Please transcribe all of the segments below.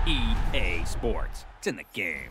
EA Sports. It's in the game.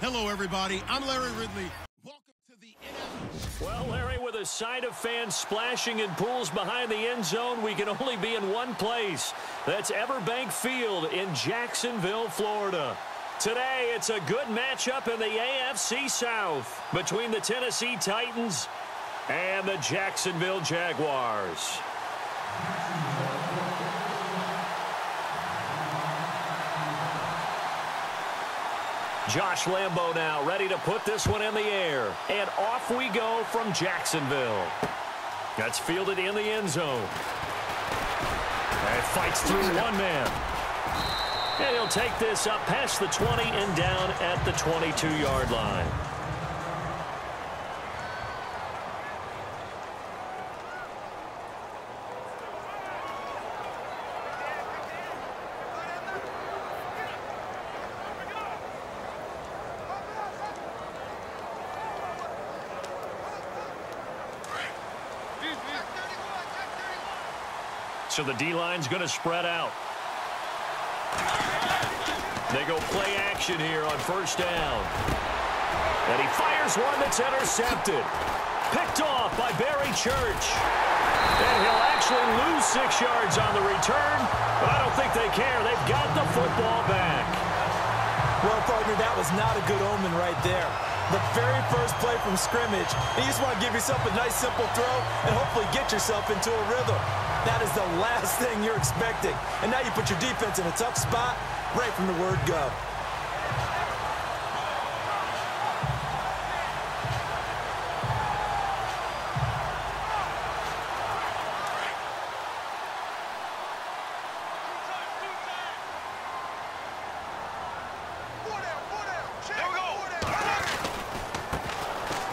Hello, everybody. I'm Larry Ridley. Welcome to the NFL. Well, Larry, with a sight of fans splashing in pools behind the end zone, we can only be in one place. That's Everbank Field in Jacksonville, Florida. Today, it's a good matchup in the AFC South between the Tennessee Titans and the Jacksonville Jaguars. Josh Lambo now ready to put this one in the air. And off we go from Jacksonville. That's fielded in the end zone. And fights through one man. And he'll take this up past the 20 and down at the 22-yard line. So the D-line's going to spread out. They go play action here on first down. And he fires one that's intercepted. Picked off by Barry Church. And he'll actually lose 6 yards on the return, but I don't think they care. They've got the football back. Well, partner, that was not a good omen right there. The very first play from scrimmage, you just want to give yourself a nice, simple throw and hopefully get yourself into a rhythm. That is the last thing you're expecting. And now you put your defense in a tough spot right from the word go.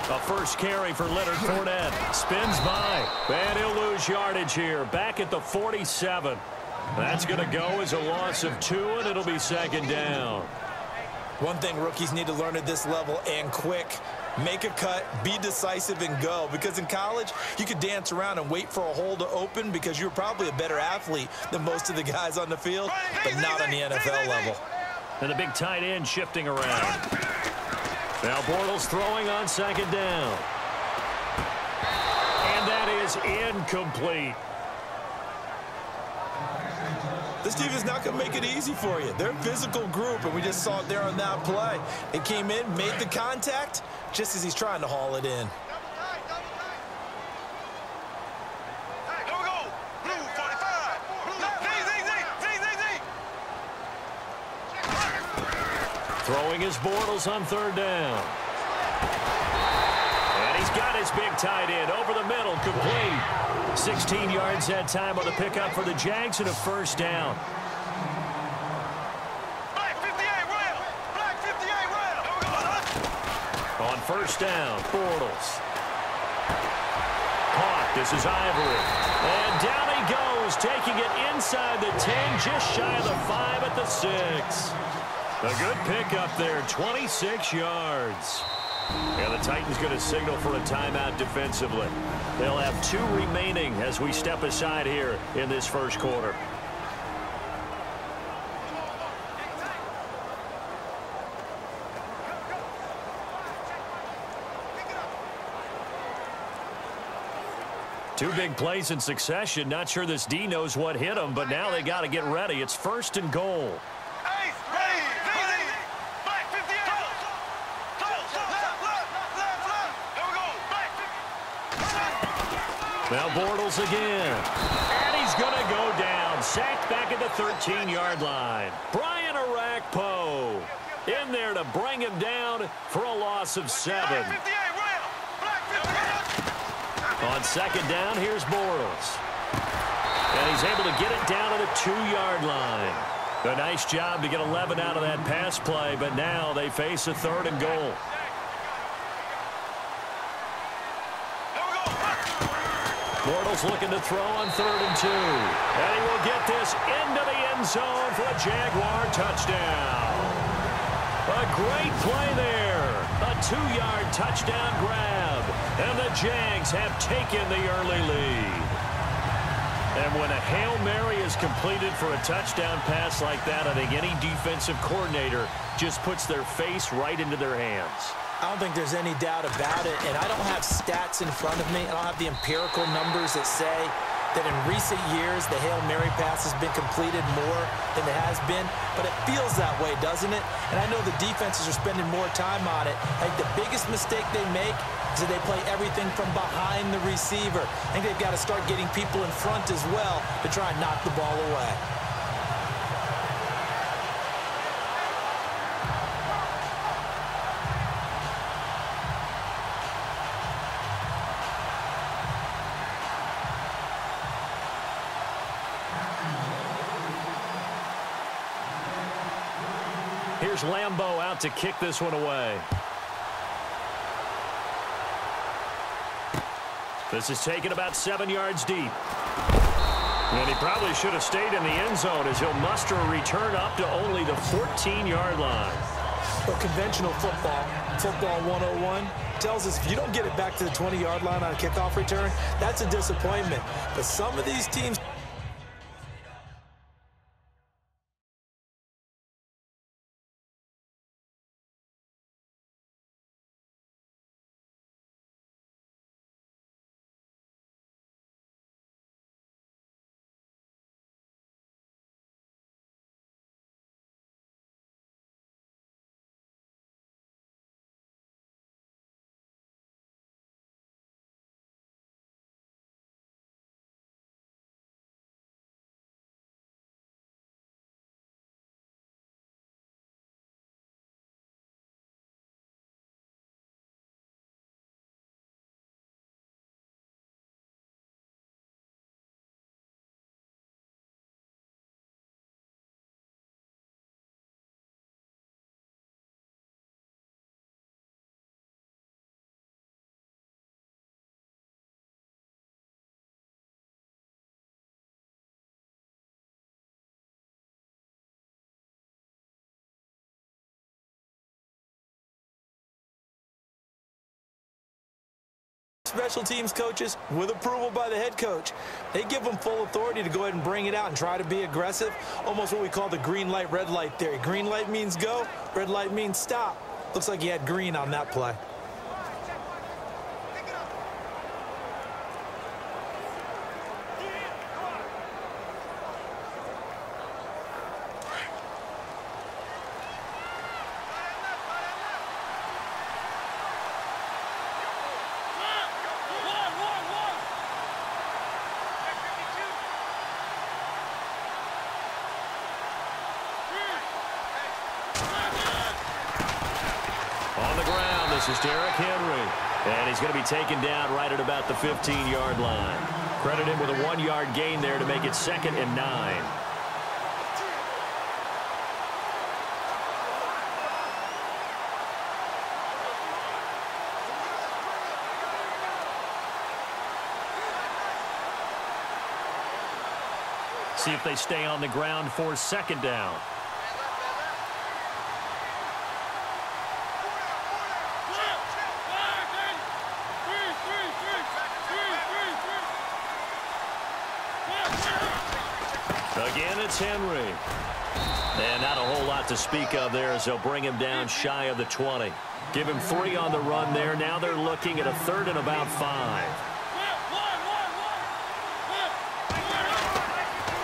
A first carry for Leonard Fournette. Spins by. And he'll lose yardage here. Back at the 47. That's going to go as a loss of 2, and it'll be second down. One thing rookies need to learn at this level, and quick, make a cut, be decisive, and go. Because in college, you could dance around and wait for a hole to open because you're probably a better athlete than most of the guys on the field, but not on the NFL level. And the big tight end shifting around. Now Bortles throwing on second down. And that is incomplete. This team is not going to make it easy for you. They're a physical group, and we just saw it there on that play. It came in, made the contact, just as he's trying to haul it in. Here we go. Blue 45. Throwing his Bortles on third down. And he's got his big tight end over the middle, complete. 16 yards that time on the pickup for the Jags and a first down. Black 58 rail. Black 58 rail. On first down, Bortles. Caught. This is Ivory. And down he goes, taking it inside the 10, just shy of the 5 at the 6. A good pickup there, 26 yards. And the Titans going to signal for a timeout defensively. They'll have 2 remaining as we step aside here in this first quarter. Two big plays in succession. Not sure this D knows what hit him, but now they got to get ready. It's first and goal. Now Bortles again. And he's going to go down. Sacked back at the 13-yard line. Brian Arakpo in there to bring him down for a loss of 7. On second down, here's Bortles. And he's able to get it down to the 2-yard line. A nice job to get 11 out of that pass play, but now they face a third and goal. Bortles looking to throw on 3rd and 2. And he will get this into the end zone for a Jaguar touchdown. A great play there. A 2-yard touchdown grab. And the Jags have taken the early lead. And when a Hail Mary is completed for a touchdown pass like that, I think any defensive coordinator just puts their face right into their hands. I don't think there's any doubt about it, and I don't have stats in front of me. I don't have the empirical numbers that say that in recent years the Hail Mary pass has been completed more than it has been, but it feels that way, doesn't it? And I know the defenses are spending more time on it. I think the biggest mistake they make is that they play everything from behind the receiver. I think they've got to start getting people in front as well to try and knock the ball away. Here's Lambeau out to kick this one away. This is taken about 7 yards deep. And he probably should have stayed in the end zone as he'll muster a return up to only the 14-yard line. Well, conventional football 101, tells us if you don't get it back to the 20-yard line on a kickoff return, that's a disappointment. But some of these teams... Special teams coaches, with approval by the head coach, they give them full authority to go ahead and bring it out and try to be aggressive, almost what we call the green light, red light theory. Green light means go, red light means stop. Looks like he had green on that play. This is Derrick Henry, and he's going to be taken down right at about the 15-yard line. Credit him with a 1-yard gain there to make it 2nd and 9. See if they stay on the ground for 2nd down. Again, it's Henry. And not a whole lot to speak of there as they'll bring him down shy of the 20. Give him 3 on the run there. Now they're looking at a 3rd and about 5.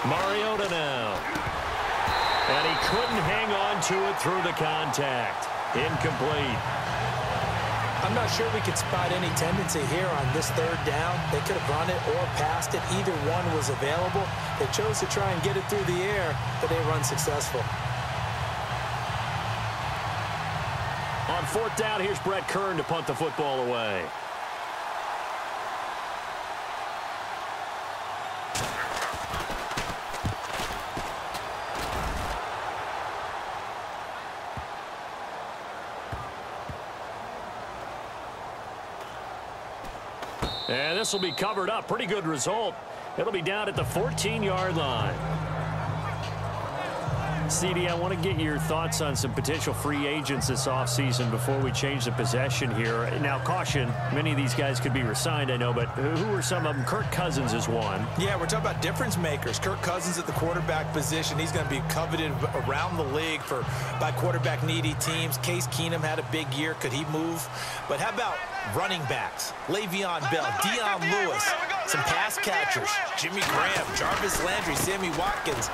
Mariota now. And he couldn't hang on to it through the contact. Incomplete. I'm not sure we could spot any tendency here on this 3rd down. They could have run it or passed it. Either one was available. They chose to try and get it through the air, but they run successful. On 4th down, here's Brett Kern to punt the football away. And this will be covered up. Pretty good result. It'll be down at the 14-yard line. CD, I want to get your thoughts on some potential free agents this offseason before we change the possession here. Now, caution, many of these guys could be re-signed, I know, but who are some of them? Kirk Cousins is one. Yeah, we're talking about difference makers. Kirk Cousins at the quarterback position. He's going to be coveted around the league by quarterback-needy teams. Case Keenum had a big year. Could he move? But how about running backs? Le'Veon Bell, Dion Lewis, some pass catchers, Jimmy Graham, Jarvis Landry, Sammy Watkins.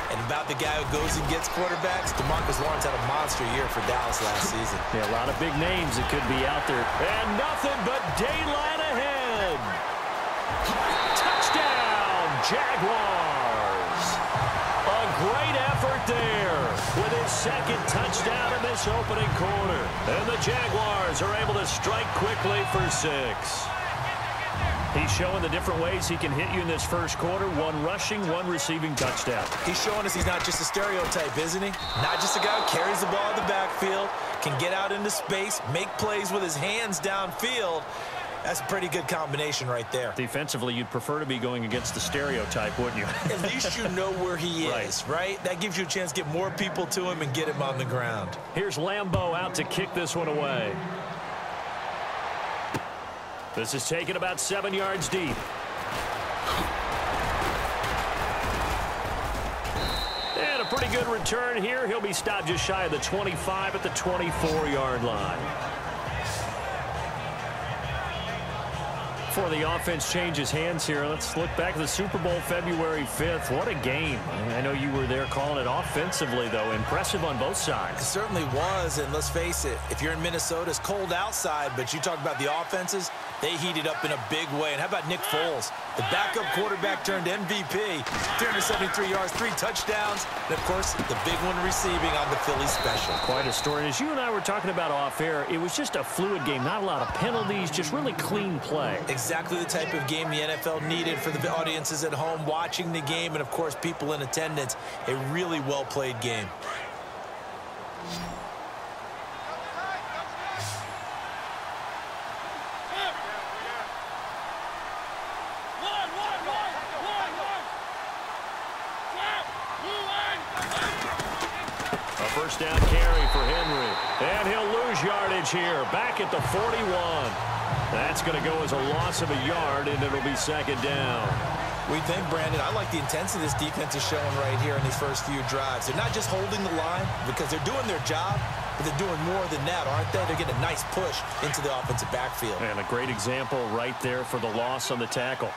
And about the guy who goes and gets quarterbacks, DeMarcus Lawrence had a monster year for Dallas last season. Yeah, a lot of big names that could be out there. And nothing but daylight ahead. Touchdown, Jaguars. A great effort there with his second touchdown in this opening quarter. And the Jaguars are able to strike quickly for 6. He's showing the different ways he can hit you in this first quarter. 1 rushing, 1 receiving touchdown. He's showing us he's not just a stereotype, isn't he? Not just a guy who carries the ball in the backfield, can get out into space, make plays with his hands downfield. That's a pretty good combination right there. Defensively, you'd prefer to be going against the stereotype, wouldn't you? At least you know where he is, right? That gives you a chance to get more people to him and get him on the ground. Here's Lambeau out to kick this one away. This is taken about 7 yards deep. And a pretty good return here. He'll be stopped just shy of the 25 at the 24-yard line. Before the offense changes hands here, let's look back at the Super Bowl February 5th. What a game. I know you were there calling it offensively, though. Impressive on both sides. It certainly was, and let's face it, if you're in Minnesota, it's cold outside, but you talk about the offenses, they heated up in a big way. And how about Nick Foles? The backup quarterback turned MVP, 373 yards, 3 touchdowns, and, of course, the big one receiving on the Philly special. Quite a story. And as you and I were talking about off air, it was just a fluid game. Not a lot of penalties, just really clean play. Exactly the type of game the NFL needed for the audiences at home watching the game and, of course, people in attendance. A really well-played game. First down carry for Henry. And he'll lose yardage here. Back at the 41. That's going to go as a loss of a yard, and it'll be second down. We think, Brandon, I like the intensity this defense is showing right here in these first few drives. They're not just holding the line because they're doing their job, but they're doing more than that, aren't they? They're getting a nice push into the offensive backfield. And a great example right there for the loss on the tackle.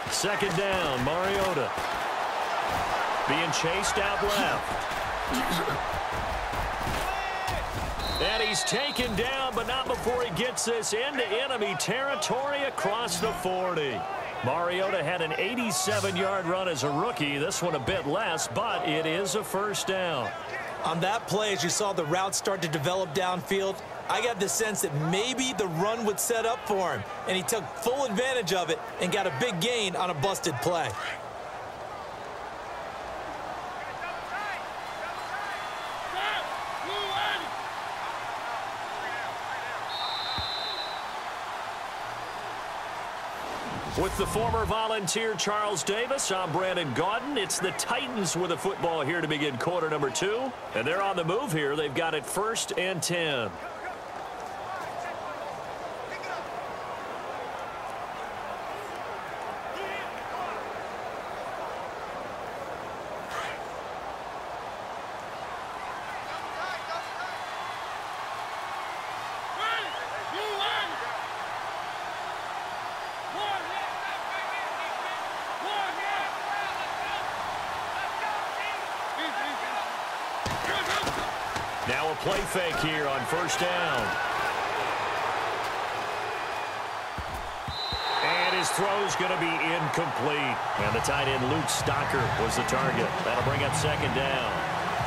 Second down, Mariota. Being chased out left. And he's taken down, but not before he gets this into enemy territory across the 40. Mariota had an 87-yard run as a rookie. This one a bit less, but it is a first down. On that play, as you saw the route start to develop downfield, I got the sense that maybe the run would set up for him, and he took full advantage of it and got a big gain on a busted play. With the former Volunteer Charles Davis, I'm Brandon Gaudin. It's the Titans with the football here to begin quarter number 2. And they're on the move here. They've got it 1st and 10. Now a play fake here on first down. And his throw's going to be incomplete. And the tight end, Luke Stocker, was the target. That'll bring up second down.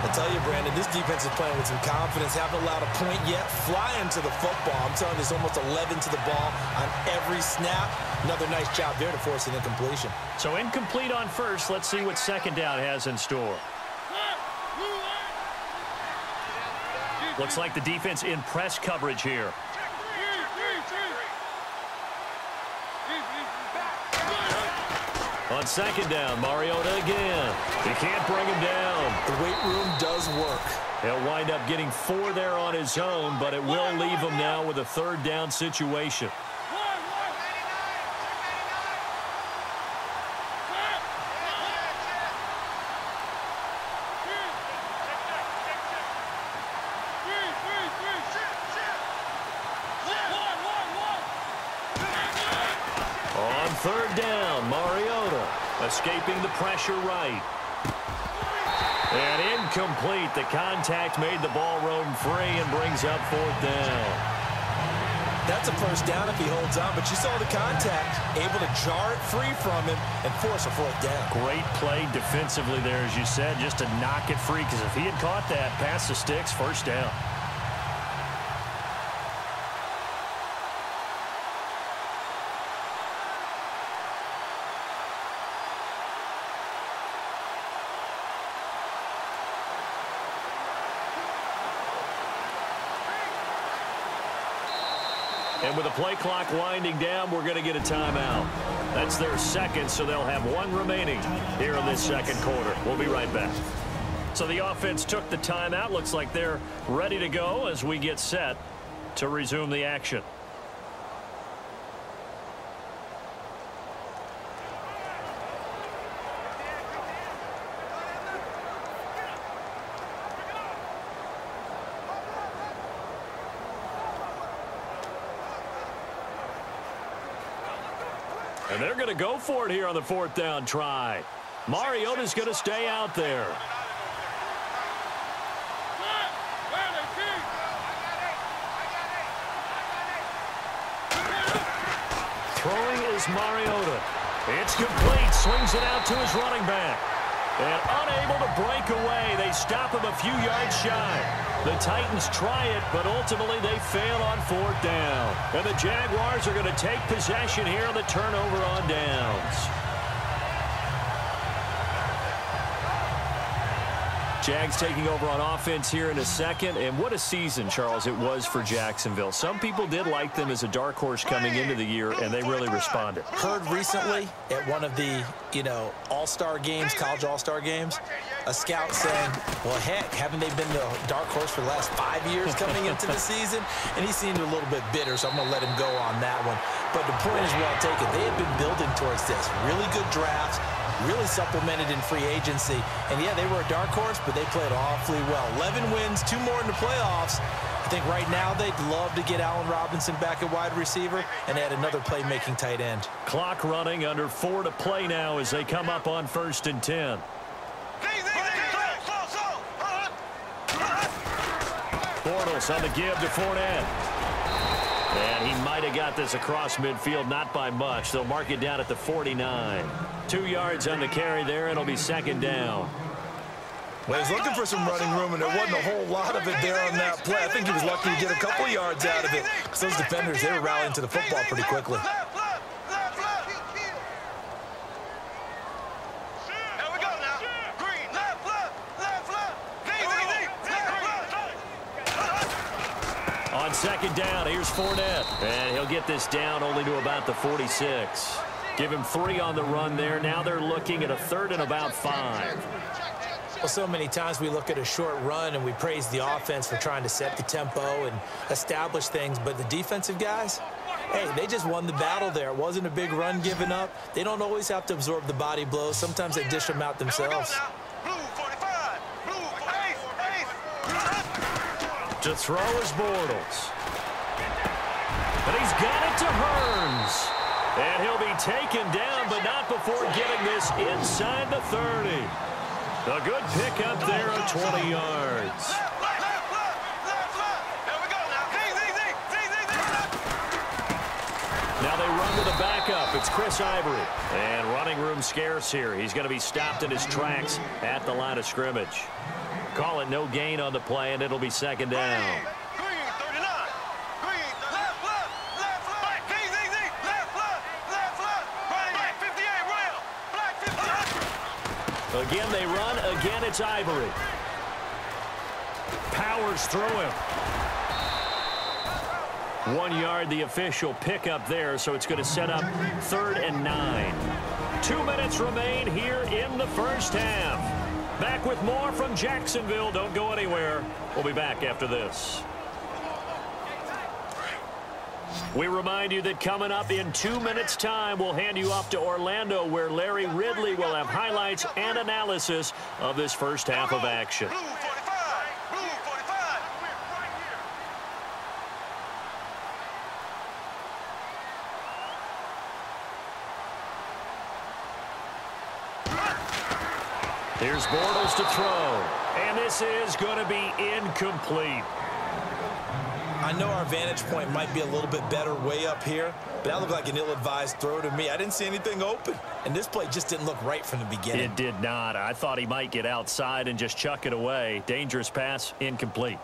I tell you, Brandon, this defense is playing with some confidence. Haven't allowed a point yet. Flying to the football. I'm telling you, there's almost 11 to the ball on every snap. Another nice job there to force an incompletion. So incomplete on first. Let's see what second down has in store. Looks like the defense in press coverage here. On second down, Mariota again. He can't bring him down. The weight room does work. He'll wind up getting 4 there on his own, but it will leave him now with a third down situation. On third down, Mariota escaping the pressure right. And incomplete. The contact made the ball roam free and brings up 4th down. That's a first down if he holds on, but you saw the contact, able to jar it free from him and force a 4th down. Great play defensively there, as you said, just to knock it free, because if he had caught that, past the sticks, first down. And with the play clock winding down, we're going to get a timeout. That's their second, so they'll have 1 remaining here in this second quarter. We'll be right back. So the offense took the timeout. Looks like they're ready to go as we get set to resume the action. And they're going to go for it here on the 4th down try. Mariota's going to stay out there. Throwing is Mariota. It's complete. Swings it out to his running back. And unable to break away. They stop him a few yards shy. The Titans try it, but ultimately they fail on 4th down. And the Jaguars are going to take possession here on the turnover on downs. Jags taking over on offense here in a second. And what a season, Charles, it was for Jacksonville. Some people did like them as a dark horse coming into the year, and they really responded. Heard recently at one of the, all-star games, college all-star games, a scout saying, well, heck, haven't they been the dark horse for the last 5 years coming into the season? And he seemed a little bit bitter, so I'm going to let him go on that one. But the point is well taken. They had been building towards this. Really good drafts, really supplemented in free agency. And, yeah, they were a dark horse, but they played awfully well. 11 wins, 2 more in the playoffs. I think right now they'd love to get Allen Robinson back at wide receiver and add another playmaking tight end. Clock running, under 4 to play now as they come up on 1st and 10. Bortles on the give to Fournette. And he might have got this across midfield, not by much. They'll mark it down at the 49. 2 yards on the carry there. It'll be 2nd down. Well, he was looking for some running room, and there wasn't a whole lot of it there on that play. I think he was lucky to get a couple of yards out of it, because those defenders, they were rallying to the football pretty quickly. On 2nd down, here's Fournette. And he'll get this down only to about the 46. Give him 3 on the run there. Now they're looking at a 3rd and about 5. Well, so many times we look at a short run and we praise the offense for trying to set the tempo and establish things, but the defensive guys, hey, they just won the battle there. It wasn't a big run given up. They don't always have to absorb the body blows. Sometimes they dish them out themselves. To throw is Bortles. And he's got it to Hearns. And he'll be taken down, but not before getting this inside the 30. A good pickup there of 20 yards. Now they run to the backup. It's Chris Ivory. And running room scarce here. He's going to be stopped in his tracks at the line of scrimmage. Call it no gain on the play, and it'll be 2nd down. Again, they run. Again, it's Ivory. Power powers through him. 1 yard, the official pickup there, so it's going to set up 3rd and 9. 2 minutes remain here in the first half. Back with more from Jacksonville. Don't go anywhere. We'll be back after this. We remind you that coming up in 2 minutes' time, we'll hand you off to Orlando, where Larry Ridley will have highlights and analysis of this first half of action. Blue 45. Blue 45. Here's Bortles to throw. And this is going to be incomplete. I know our vantage point might be a little bit better way up here, but that looked like an ill-advised throw to me. I didn't see anything open, and this play just didn't look right from the beginning. It did not. I thought he might get outside and just chuck it away. Dangerous pass, incomplete.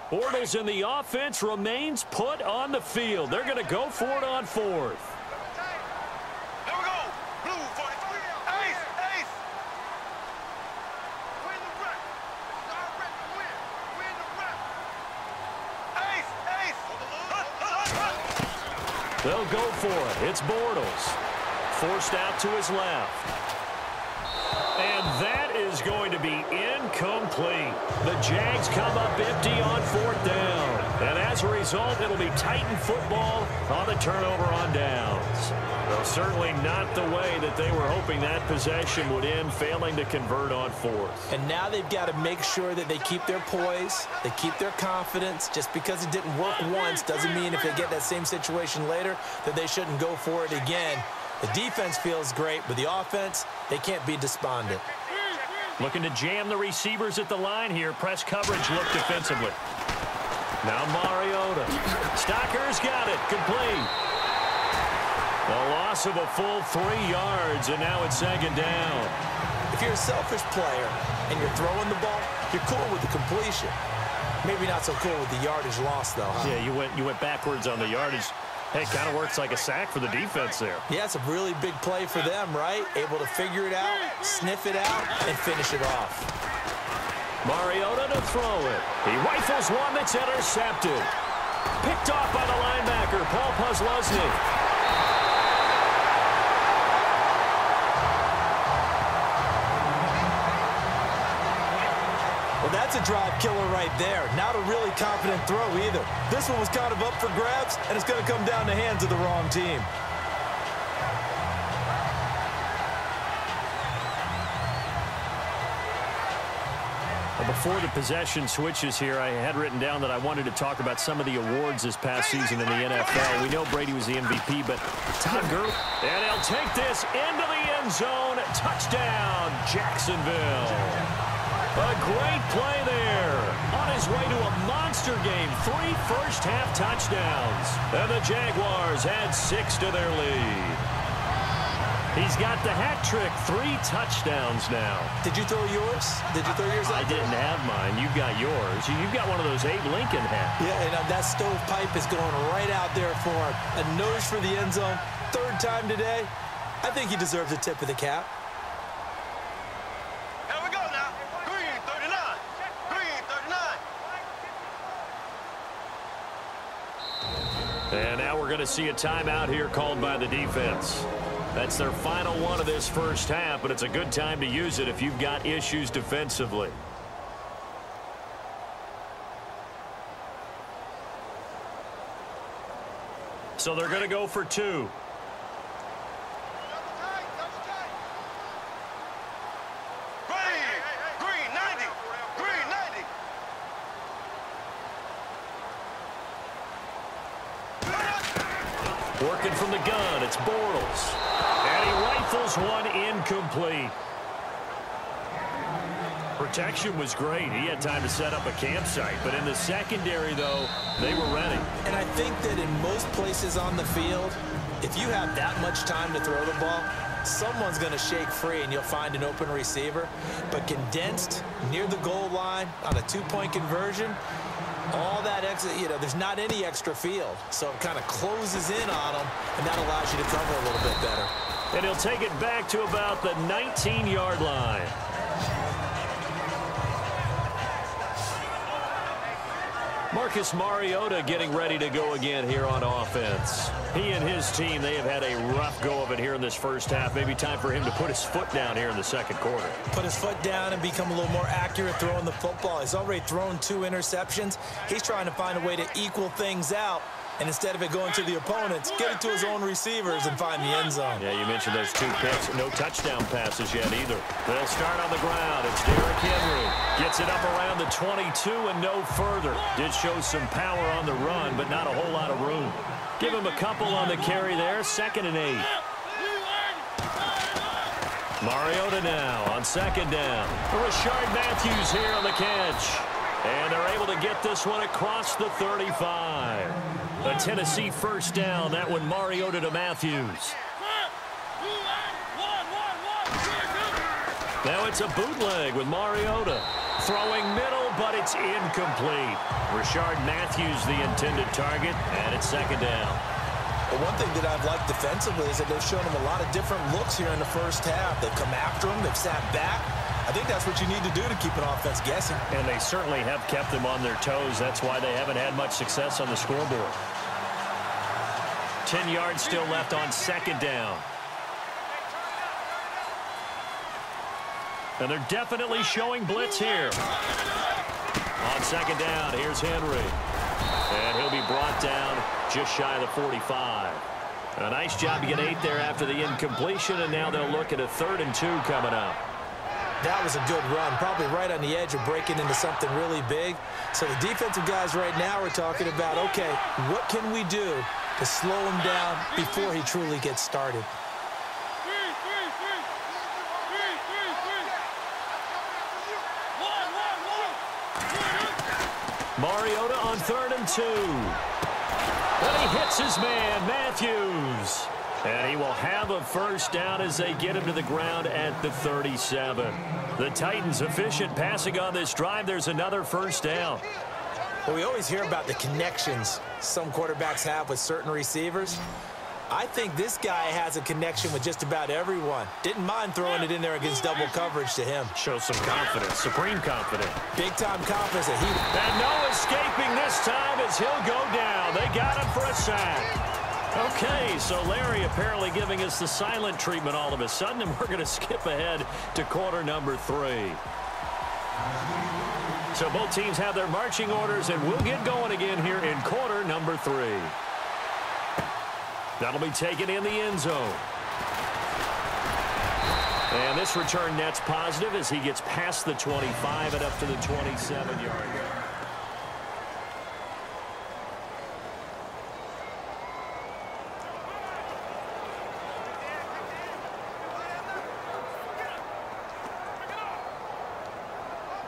Bortles in the offense remains put on the field. They're going to go for it on 4th. Here we go. Blue 45. Ace. Ace. Win the rep. Direct win. Win the rep. Ace. Ace. They'll go for it. It's Bortles. Forced out to his left. And that is going to be incomplete. The Jags come up empty on 4th down. And as a result, it'll be Titan football on the turnover on downs. Well, certainly not the way that they were hoping that possession would end, failing to convert on 4th. And now they've got to make sure that they keep their poise, they keep their confidence. Just because it didn't work once doesn't mean if they get that same situation later that they shouldn't go for it again. The defense feels great, but the offense, they can't be despondent. Looking to jam the receivers at the line here. Press coverage look defensively. Now Mariota. Stocker's got it. Complete. A loss of a full 3 yards, and now it's 2nd down. If you're a selfish player and you're throwing the ball, you're cool with the completion. Maybe not so cool with the yardage loss, though, huh? Yeah, you went backwards on the yardage. Hey, it kind of works like a sack for the defense there. Yeah, it's a really big play for them, right? Able to figure it out, sniff it out, and finish it off. Mariota to throw it. He rifles one that's intercepted. Picked off by the linebacker, Paul Posluszny. Well, that's a drive killer right there. Not a really confident throw either. This one was kind of up for grabs, and it's going to come down the hands of the wrong team. Well, before the possession switches here, I had written down that I wanted to talk about some of the awards this past season in the NFL. We know Brady was the MVP, but Todd Gurley. And he'll take this into the end zone. Touchdown, Jacksonville. A great play there. On his way to a monster game. 3 first-half touchdowns. And the Jaguars add 6 to their lead. He's got the hat trick. 3 touchdowns now. Did you throw yours? Did you throw yours out I didn't have mine. You've got yours. You've got one of those Abe Lincoln hats. Yeah, and that stovepipe is going right out there for him. A nose for the end zone. 3rd time today. I think he deserves a tip of the cap. Here we go now. Green 39. Green 39. And now we're going to see a timeout here called by the defense. That's their final one of this first half, but it's a good time to use it if you've got issues defensively. So they're going to go for 2. Green 90. Green 90. Working from the gun, it's Bortles. And he rifles one incomplete. Protection was great. He had time to set up a campsite. But in the secondary, though, they were ready. And I think that in most places on the field, if you have that much time to throw the ball, someone's going to shake free and you'll find an open receiver. But condensed near the goal line on a 2-point conversion, all that extra, there's not any extra field. So it kind of closes in on them, and that allows you to cover a little bit better. And he'll take it back to about the 19-yard line. Marcus Mariota getting ready to go again here on offense. He and his team, they have had a rough go of it here in this first half. Maybe time for him to put his foot down here in the second quarter. Put his foot down and become a little more accurate throwing the football. He's already thrown 2 interceptions. He's trying to find a way to equal things out. And instead of it going to the opponents, get it to his own receivers and find the end zone. Yeah, you mentioned those 2 picks. No touchdown passes yet either. They'll start on the ground. It's Derrick Henry. Gets it up around the 22 and no further. Did show some power on the run, but not a whole lot of room. Give him a couple on the carry there. 2nd and 8. Mariota now on 2nd down. Rashard Matthews here on the catch. And they're able to get this one across the 35. A Tennessee first down. That one Mariota to Matthews. Now it's a bootleg with Mariota. Throwing middle, but it's incomplete. Rashard Matthews the intended target, and it's 2nd down. Well, one thing that I've liked defensively is that they've shown him a lot of different looks here in the first half. They've come after him. They've sat back. I think that's what you need to do to keep an offense guessing. And they certainly have kept them on their toes. That's why they haven't had much success on the scoreboard. 10 yards still left on 2nd down. And they're definitely showing blitz here. On 2nd down, here's Henry. And he'll be brought down just shy of the 45. A nice job to get 8 there after the incompletion, and now they'll look at a 3rd and 2 coming up. That was a good run, probably right on the edge of breaking into something really big. So the defensive guys right now are talking about, okay, what can we do to slow him down before he truly gets started? Mariota on 3rd and 2. And he hits his man, Matthews. And he will have a first down as they get him to the ground at the 37. The Titans efficient passing on this drive. There's another first down. Well, we always hear about the connections some quarterbacks have with certain receivers. I think this guy has a connection with just about everyone. Didn't mind throwing it in there against double coverage to him. Shows some confidence, supreme confidence. Big-time confidence that he... And no escaping this time as he'll go down. They got him for a sack. Okay, so Larry apparently giving us the silent treatment all of a sudden, and we're going to skip ahead to quarter number 3. So both teams have their marching orders, and we'll get going again here in quarter number 3. That'll be taken in the end zone. And this return net's positive as he gets past the 25 and up to the 27-yard line.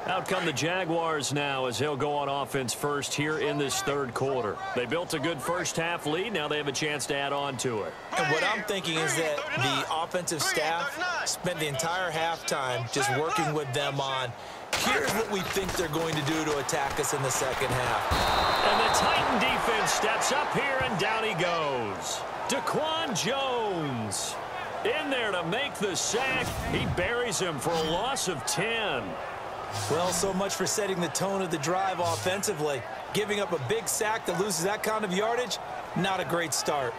Out come the Jaguars now as they'll go on offense first here in this 3rd quarter. They built a good first half lead. Now they have a chance to add on to it. And what I'm thinking is that the offensive staff spent the entire halftime just working with them on, here's what we think they're going to do to attack us in the second half. And the Titan defense steps up here, and down he goes. Daquan Jones in there to make the sack. He buries him for a loss of 10. Well, so much for setting the tone of the drive offensively. Giving up a big sack that loses that kind of yardage, not a great start.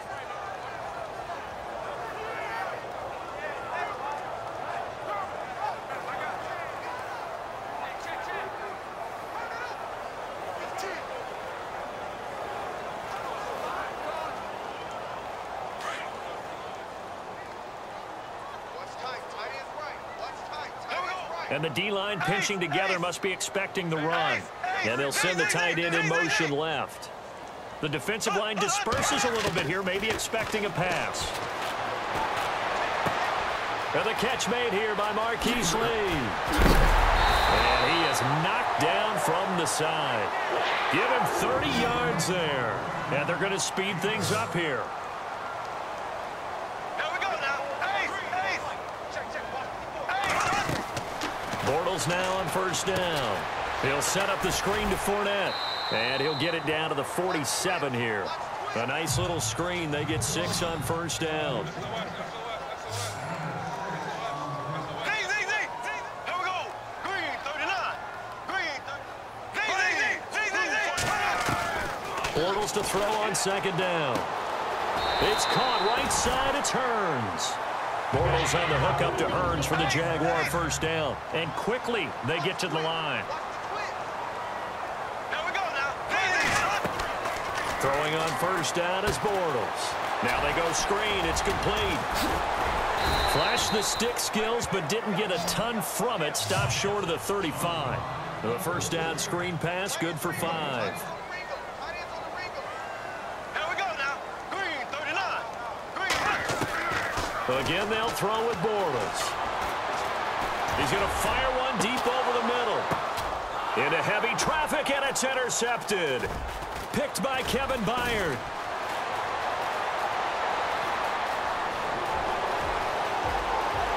And the D-line pinching together must be expecting the run. And they'll send the tight end in motion left. The defensive line disperses a little bit here, maybe expecting a pass. And the catch made here by Marquise Lee. And he is knocked down from the side. Give him 30 yards there. And they're going to speed things up here. Bortles now on first down. He'll set up the screen to Fournette. And he'll get it down to the 47 here. A nice little screen. They get 6 on first down. Bortles to throw on second down. It's caught right side. It's Hearns. Bortles on the hook up to Hearns for the Jaguar first down. And quickly they get to the line. Here we go now. Throwing on first down is Bortles. Now they go screen. It's complete. Flashed the stick skills, but didn't get a ton from it. Stopped short of the 35. The first down screen pass, good for 5. Here we go now. Green 39. Green. Again, they'll throw with Bortles. He's going to fire one deep over the middle. Into heavy traffic, and it's intercepted. Picked by Kevin Byard.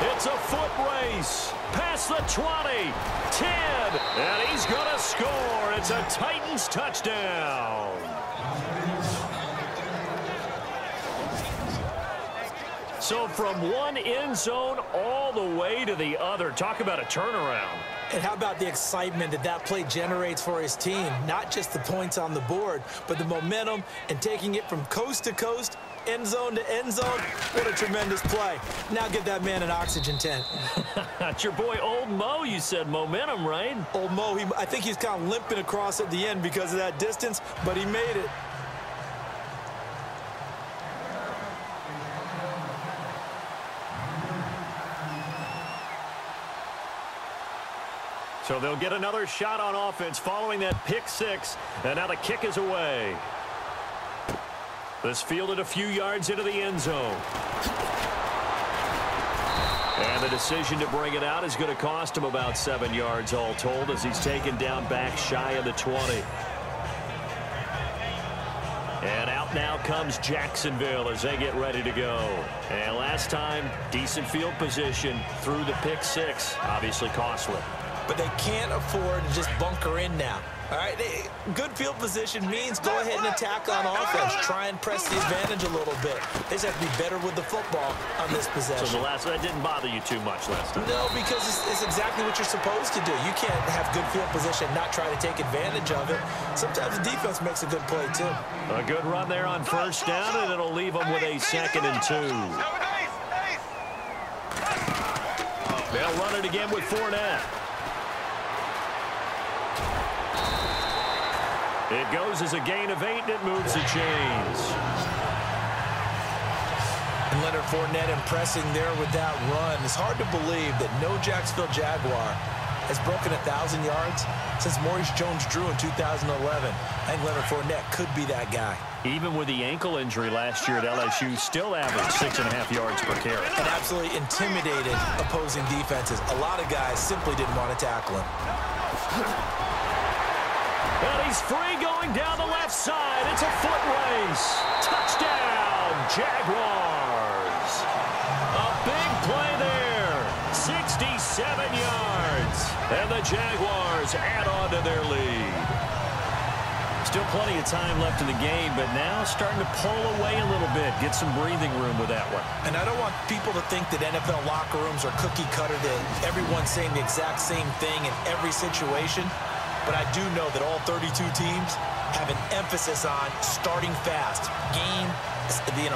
It's a foot race. Past the 20. 10. And he's going to score. It's a Titans touchdown. So from one end zone all the way to the other. Talk about a turnaround. And how about the excitement that that play generates for his team? Not just the points on the board, but the momentum and taking it from coast to coast, end zone to end zone. What a tremendous play. Now get that man an oxygen tent. That's your boy Old Mo. You said momentum, right? Old Mo, I think he's kind of limping across at the end because of that distance, but he made it. So they'll get another shot on offense following that pick six, and now the kick is away. This fielded a few yards into the end zone. And the decision to bring it out is going to cost him about 7 yards all told as he's taken down back shy of the 20. And out now comes Jacksonville as they get ready to go. And last time, decent field position through the pick six, obviously costly. But they can't afford to just bunker in now. All right, good field position means go ahead and attack on offense. Try and press the advantage a little bit. They just have to be better with the football on this possession. So that didn't bother you too much last time? No, because it's exactly what you're supposed to do. You can't have good field position and not try to take advantage of it. Sometimes the defense makes a good play, too. A good run there on first down, and it'll leave them with a 2nd and 2. They'll run it again with Fournette. It goes as a gain of 8, and it moves the chains. And Leonard Fournette impressing there with that run. It's hard to believe that no Jacksonville Jaguar has broken 1,000 yards since Maurice Jones-Drew in 2011. I think Leonard Fournette could be that guy. Even with the ankle injury last year at LSU, still averaged 6.5 yards per carry. And absolutely intimidated opposing defenses. A lot of guys simply didn't want to tackle him. And he's free going down the left side. It's a foot race. Touchdown, Jaguars. A big play there. 67 yards. And the Jaguars add on to their lead. Still plenty of time left in the game, but now starting to pull away a little bit. Get some breathing room with that one. And I don't want people to think that NFL locker rooms are cookie cutter, that everyone's saying the exact same thing in every situation. But I do know that all 32 teams have an emphasis on starting fast.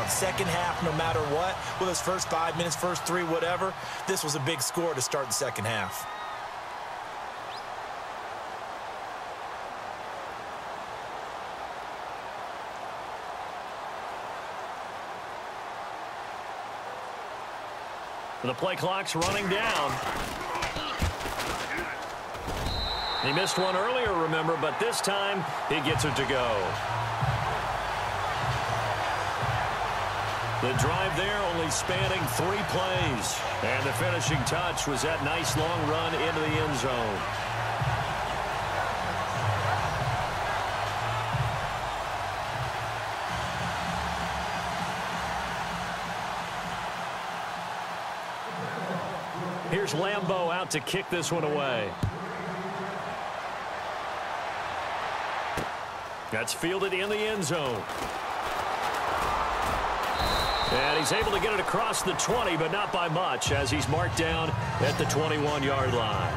Second half, no matter what. Whether it's first 5 minutes, first 3, whatever. This was a big score to start the second half. The play clock's running down. He missed one earlier, remember, but this time he gets it to go. The drive there only spanning 3 plays. And the finishing touch was that nice long run into the end zone. Here's Lambeau out to kick this one away. That's fielded in the end zone. And he's able to get it across the 20, but not by much, as he's marked down at the 21-yard line.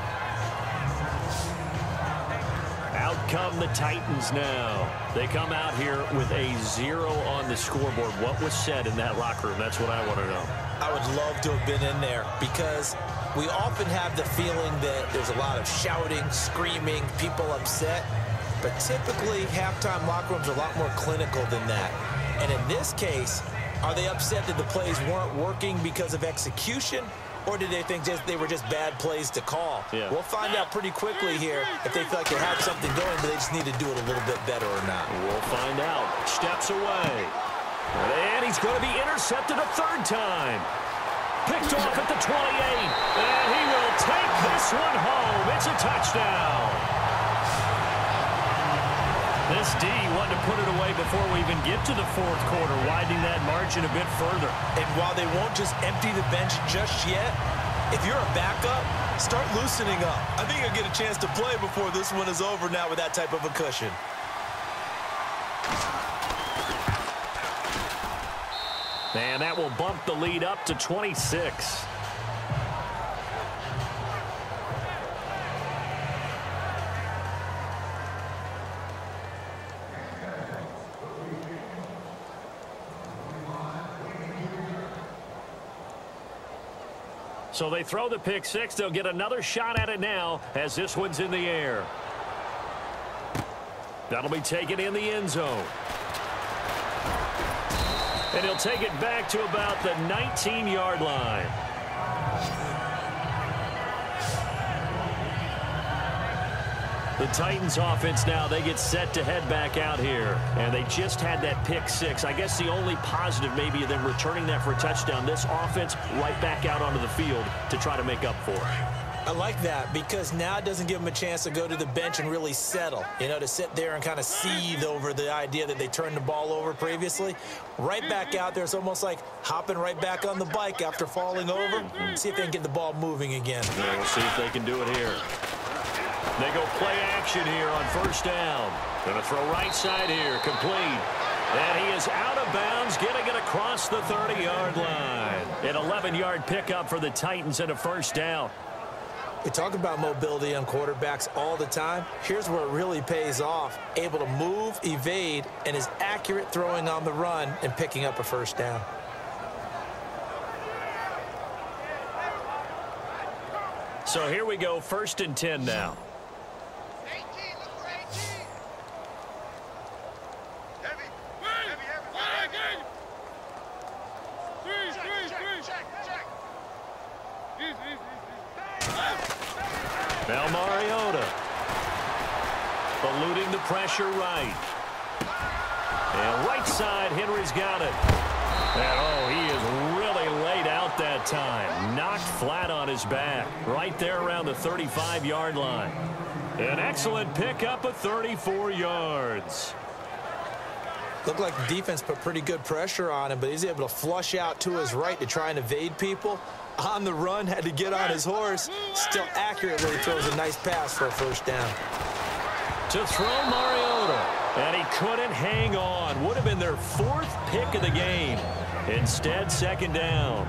Out come the Titans now. They come out here with a 0 on the scoreboard. What was said in that locker room? That's what I want to know. I would love to have been in there because we often have the feeling that there's a lot of shouting, screaming, people upset. But typically, halftime locker rooms are a lot more clinical than that. And in this case, are they upset that the plays weren't working because of execution? Or did they think they were just bad plays to call? Yeah. We'll find out pretty quickly here if they feel like they had something going, but they just need to do it a little bit better or not. We'll find out. Steps away. And he's going to be intercepted a third time. Picked off at the 28. And he will take this one home. It's a touchdown. This D wanted to put it away before we even get to the fourth quarter, widening that margin a bit further. And while they won't just empty the bench just yet, if you're a backup, start loosening up. I think you'll get a chance to play before this one is over now with that type of a cushion. And that will bump the lead up to 26. So they throw the pick six. They'll get another shot at it now as this one's in the air. That'll be taken in the end zone. And he'll take it back to about the 19-yard line. The Titans offense now, they get set to head back out here. And they just had that pick six. I guess the only positive maybe of them returning that for a touchdown. This offense right back out onto the field to try to make up for it. I like that because now it doesn't give them a chance to go to the bench and really settle. You know, to sit there and kind of seethe over the idea that they turned the ball over previously. Right back out there, it's almost like hopping right back on the bike after falling over. See if they can get the ball moving again. Yeah, we'll see if they can do it here. They go play action here on first down. Going to throw right side here, complete. And he is out of bounds, getting it across the 30-yard line. An 11-yard pickup for the Titans and a first down. We talk about mobility on quarterbacks all the time. Here's where it really pays off. Able to move, evade, and is accurate throwing on the run and picking up a first down. So here we go, 1st and 10 now. Now Mariota eluding the pressure right. And right side, Henry's got it. And oh, he is really laid out that time. Knocked flat on his back. Right there around the 35-yard line. An excellent pickup of 34 yards. Looked like the defense put pretty good pressure on him, but he's able to flush out to his right to try and evade people. On the run, had to get on his horse. Still accurately throws a nice pass for a first down. To throw Mariota, and he couldn't hang on. Would have been their 4th pick of the game. Instead, 2nd down.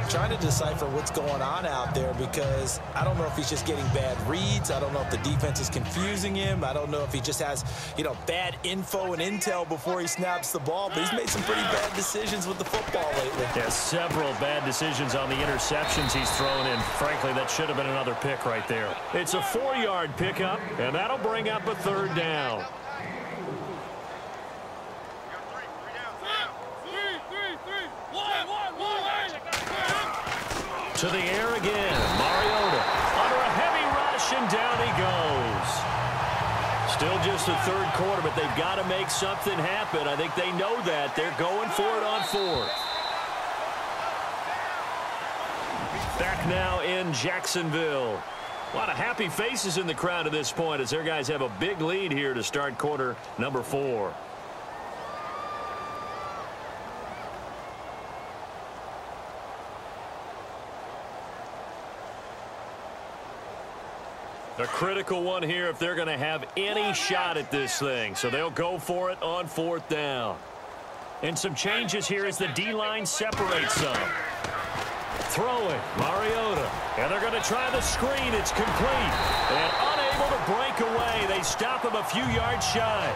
Trying to decipher what's going on out there because I don't know if he's just getting bad reads. I don't know if the defense is confusing him. I don't know if he just has, you know, bad info and intel before he snaps the ball. But he's made some pretty bad decisions with the football lately. Yeah, several bad decisions on the interceptions he's thrown in. Frankly, that should have been another pick right there. It's a 4-yard pickup, and that'll bring up a 3rd down. To the air again. Mariota under a heavy rush, and down he goes. Still just the 3rd quarter, but they've got to make something happen. I think they know that. They're going for it on 4th. Back now in Jacksonville. A lot of happy faces in the crowd at this point as their guys have a big lead here to start quarter number 4. A critical one here if they're going to have any shot at this thing. So they'll go for it on 4th down. And some changes here as the D-line separates some. Throwing, Mariota. And they're going to try the screen. It's complete. And unable able to break away. They stop him a few yards shy.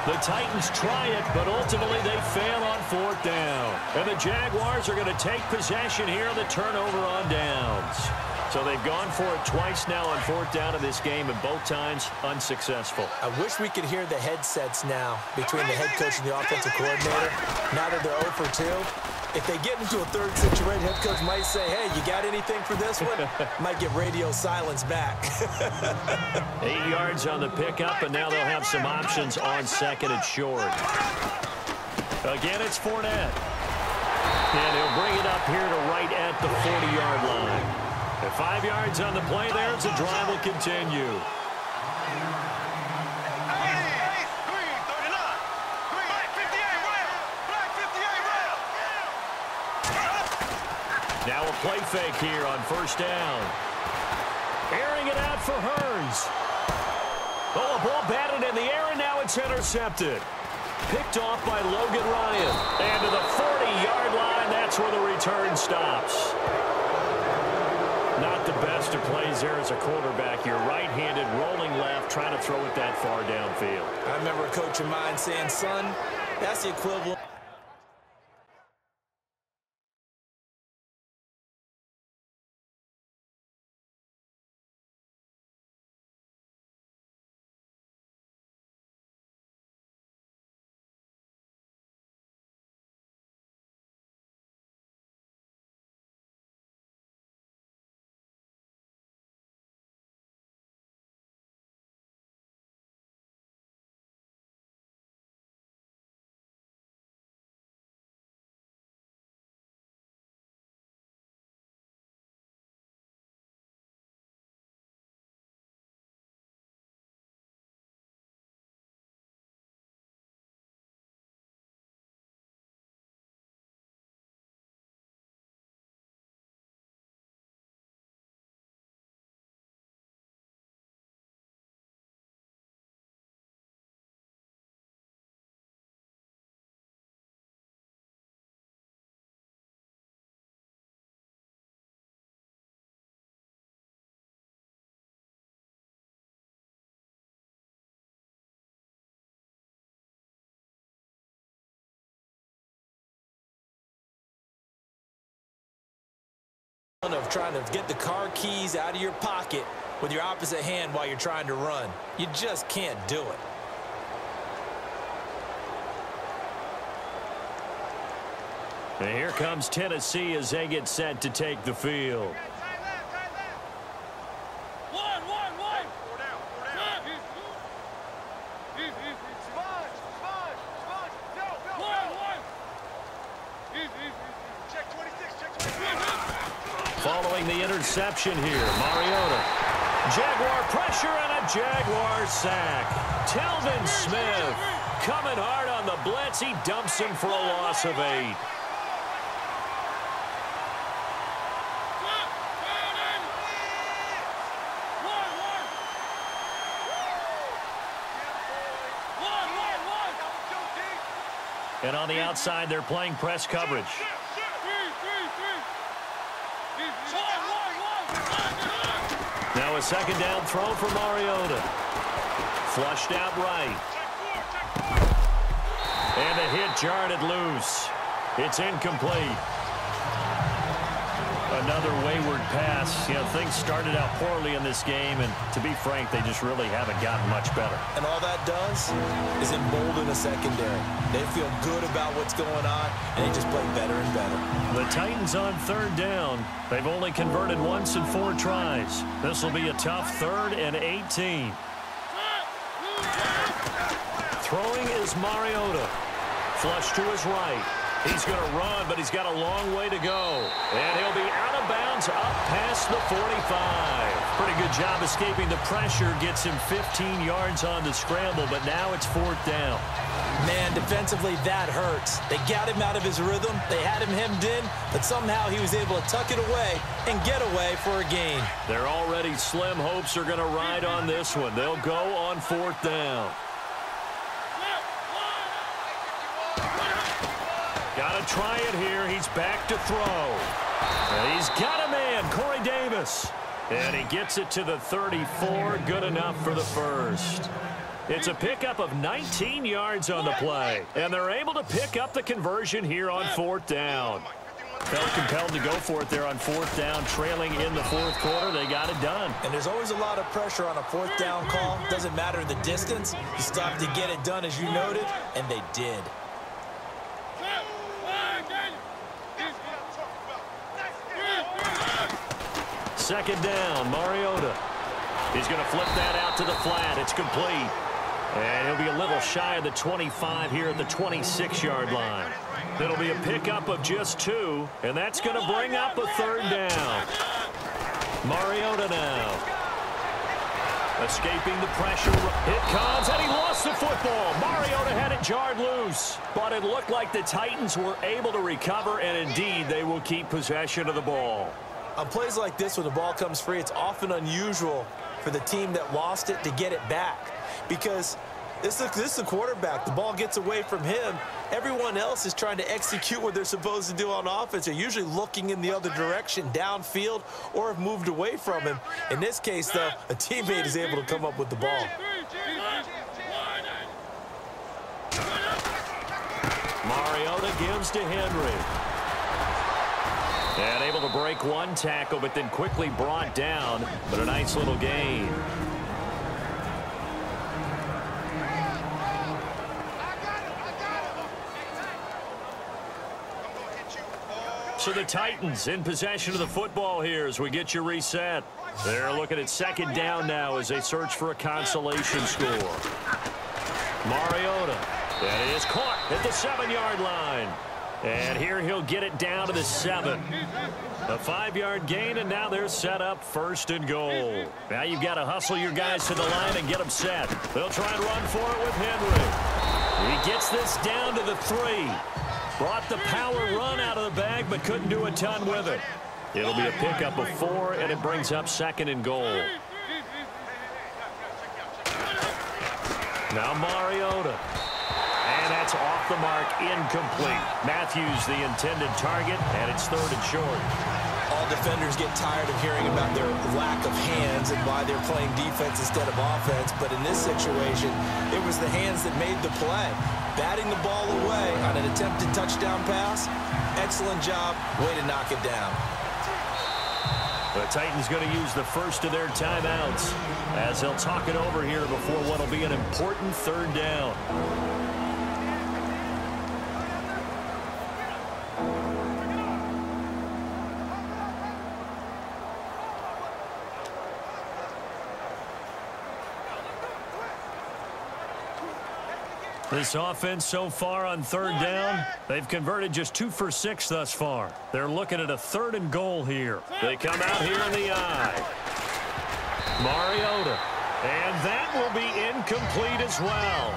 The Titans try it, but ultimately they fail on 4th down. And the Jaguars are going to take possession here on the turnover on downs. So they've gone for it twice now on 4th down in this game, and both times unsuccessful. I wish we could hear the headsets now between the head coach and the offensive coordinator. Now that they're 0 for 2, if they get into a third situation, head coach might say, hey, you got anything for this one? Might get radio silence back. 8 yards on the pickup, and now they'll have some options on 2nd and short. Again, it's Fournette. And he'll bring it up here to right at the 40-yard line. At 5 yards on the play there, as the drive will continue. Now a play fake here on 1st down. Airing it out for Hurns. Oh, a ball batted in the air, and now it's intercepted. Picked off by Logan Ryan. And to the 40-yard line, that's where the return stops. Not the best of plays there as a quarterback. You're right-handed, rolling left, trying to throw it that far downfield. I remember a coach of mine saying, son, that's the equivalent. Of trying to get the car keys out of your pocket with your opposite hand while you're trying to run. You just can't do it. And here comes Tennessee as they get set to take the field. Following the interception here, Mariota. Jaguar pressure and a Jaguar sack. Telvin Smith coming hard on the blitz. He dumps him for a loss of 8. And on the outside, they're playing press coverage. Now a 2nd down throw for Mariota. Flushed out right. And a hit jarred it loose. It's incomplete. Another wayward pass. You know, things started out poorly in this game, and to be frank, they just really haven't gotten much better. And all that does is embolden a secondary. They feel good about what's going on, and they just play better and better. The Titans on 3rd down. They've only converted once in 4 tries. This will be a tough 3rd and 18. Throwing is Mariota. Flush to his right. He's going to run, but he's got a long way to go. And he'll be out of bounds up past the 45. Pretty good job escaping the pressure. Gets him 15 yards on the scramble, but now it's 4th down. Man, defensively, that hurts. They got him out of his rhythm. They had him hemmed in, but somehow he was able to tuck it away and get away for a gain. Their already slim hopes are going to ride on this one. They'll go on 4th down. Got to try it here. He's back to throw. And he's got a man, Corey Davis. And he gets it to the 34. Good enough for the first. It's a pickup of 19 yards on the play. And they're able to pick up the conversion here on 4th down. Felt compelled to go for it there on 4th down, trailing in the 4th quarter. They got it done. And there's always a lot of pressure on a 4th down call. Doesn't matter the distance. You still have to get it done, as you noted, and they did. Second down, Mariota. He's going to flip that out to the flat. It's complete. And he'll be a little shy of the 25 here at the 26-yard line. It'll be a pickup of just 2, and that's going to bring up a 3rd down. Mariota now. Escaping the pressure. It comes, and he lost the football. Mariota had it jarred loose. But it looked like the Titans were able to recover, and indeed they will keep possession of the ball. On plays like this, when the ball comes free, it's often unusual for the team that lost it to get it back. Because this is the quarterback. The ball gets away from him. Everyone else is trying to execute what they're supposed to do on offense. They're usually looking in the other direction, downfield, or have moved away from him. In this case, though, a teammate is able to come up with the ball. Mariota gives to Henry. And able to break one tackle, but then quickly brought down. But a nice little gain. So the Titans in possession of the football here as we get you reset. They're looking at 2nd down now as they search for a consolation score. Mariota. That is caught at the 7-yard line. And here he'll get it down to the 7. A 5-yard gain, and now they're set up 1st and goal. Now you've got to hustle your guys to the line and get them set. They'll try and run for it with Henry. He gets this down to the 3. Brought the power run out of the bag, but couldn't do a ton with it. It'll be a pickup of 4, and it brings up 2nd and goal. Now Mariota. And that's off the mark, incomplete. Matthews the intended target, and it's 3rd and short. All defenders get tired of hearing about their lack of hands and why they're playing defense instead of offense. But in this situation, it was the hands that made the play. Batting the ball away on an attempted touchdown pass. Excellent job. Way to knock it down. The Titans going to use the first of their timeouts as they'll talk it over here before what will be an important 3rd down. This offense so far on 3rd down, they've converted just 2 for 6 thus far. They're looking at a 3rd and goal here. They come out here in the eye. Mariota. And that will be incomplete as well.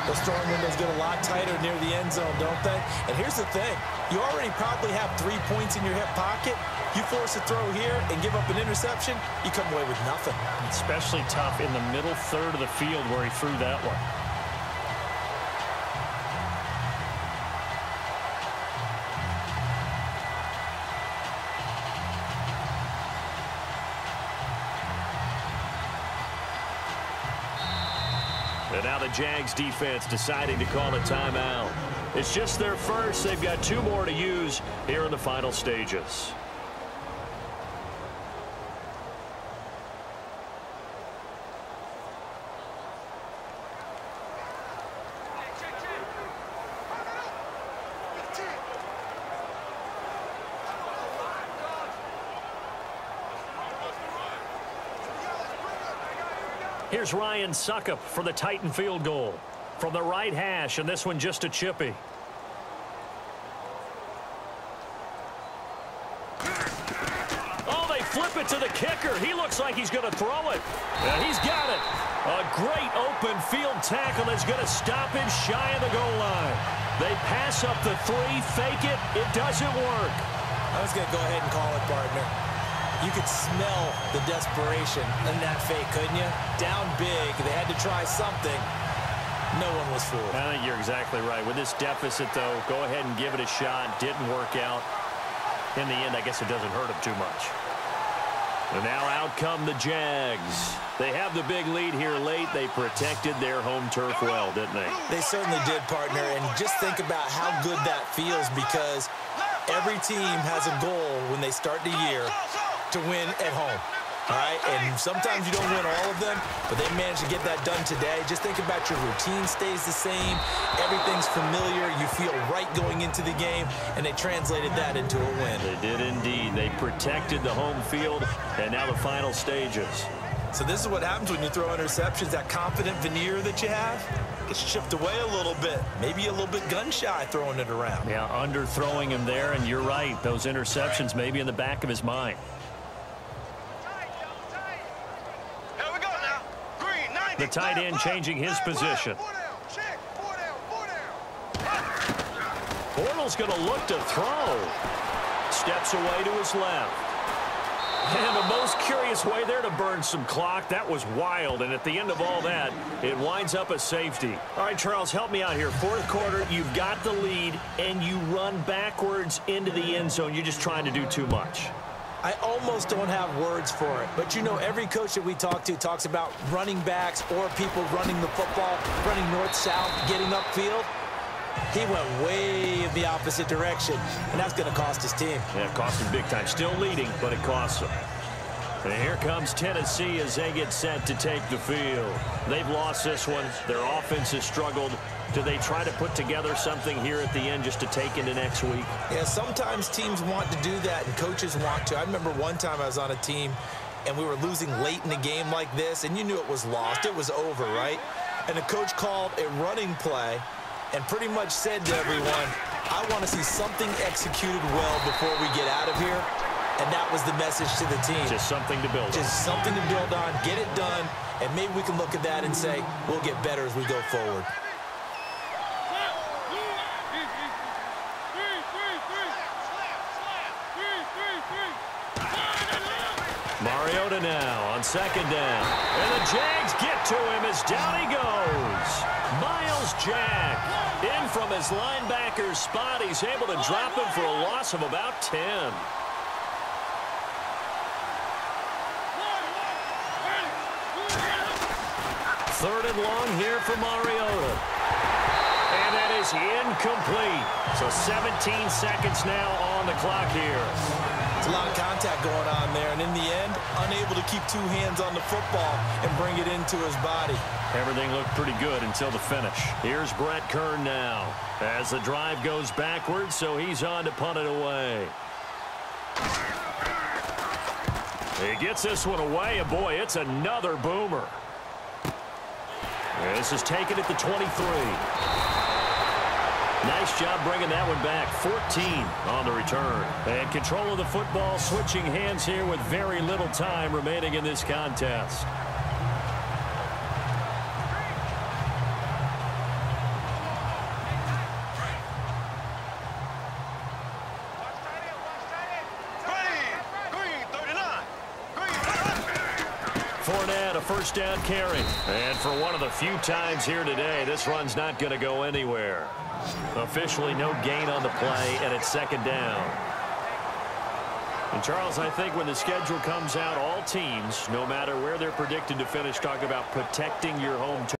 The throwing windows get a lot tighter near the end zone, don't they? And here's the thing. You already probably have 3 points in your hip pocket. You force a throw here and give up an interception, you come away with nothing. Especially tough in the middle 3rd of the field where he threw that one. And now the Jags defense deciding to call a timeout. It's just their first. They've got 2 more to use here in the final stages. Here's Ryan Suckup for the Titan field goal. From the right hash, and this one just a chippy. Oh, they flip it to the kicker. He looks like he's going to throw it. And he's got it. A great open field tackle that's going to stop him shy of the goal line. They pass up the 3, fake it. It doesn't work. I was going to go ahead and call it, partner. You could smell the desperation in that fake, couldn't you? Down big. They had to try something. No one was fooled. I think you're exactly right. With this deficit, though, go ahead and give it a shot. Didn't work out. In the end, I guess it doesn't hurt him too much. And now out come the Jags. They have the big lead here late. They protected their home turf well, didn't they? They certainly did, partner. And just think about how good that feels, because every team has a goal when they start the year to win at home. All right, and sometimes you don't win all of them, but they managed to get that done today. Just think about your routine stays the same. Everything's familiar. You feel right going into the game, and they translated that into a win. They did indeed. They protected the home field, and now the final stages. So this is what happens when you throw interceptions. That confident veneer that you have gets chipped away a little bit. Maybe a little bit gun-shy throwing it around. Yeah, underthrowing him there, and you're right. Those interceptions may be in the back of his mind. The tight end changing his position. Bortles going to look to throw. Steps away to his left. And the most curious way there to burn some clock. That was wild. And at the end of all that, it winds up a safety. All right, Charles, help me out here. Fourth quarter, you've got the lead, and you run backwards into the end zone. You're just trying to do too much. I almost don't have words for it. But, you know, every coach that we talk to talks about running backs or people running the football, running north-south, getting upfield. He went way in the opposite direction, and that's going to cost his team. Yeah, it cost him big time. Still leading, but it costs him. And here comes Tennessee as they get set to take the field. They've lost this one. Their offense has struggled. Do they try to put together something here at the end just to take into next week? Yeah, sometimes teams want to do that, and coaches want to. I remember one time I was on a team, and we were losing late in a game like this, and you knew it was lost. It was over, right? And the coach called a running play and pretty much said to everyone, I want to see something executed well before we get out of here. And that was the message to the team. Just something to build on. Just something to build on, get it done, and maybe we can look at that and say, we'll get better as we go forward. Mariota now on second down. And the Jags get to him as down he goes. Myles Jack in from his linebacker's spot. He's able to drop him for a loss of about 10. Third and long here for Mariota. And that is incomplete. So 17 seconds now on the clock here. It's a lot of contact going on there, and in the end, unable to keep two hands on the football and bring it into his body. Everything looked pretty good until the finish. Here's Brett Kern now as the drive goes backwards, so he's on to punt it away. He gets this one away, and boy, it's another boomer. This is taken at the 23. Nice job bringing that one back. 14 on the return. And control of the football, switching hands here with very little time remaining in this contest. Fournette, a first down carry. And for one of the few times here today, this run's not going to go anywhere. Officially no gain on the play, and it's second down. And Charles, I think when the schedule comes out, all teams, no matter where they're predicted to finish, talk about protecting your home turf.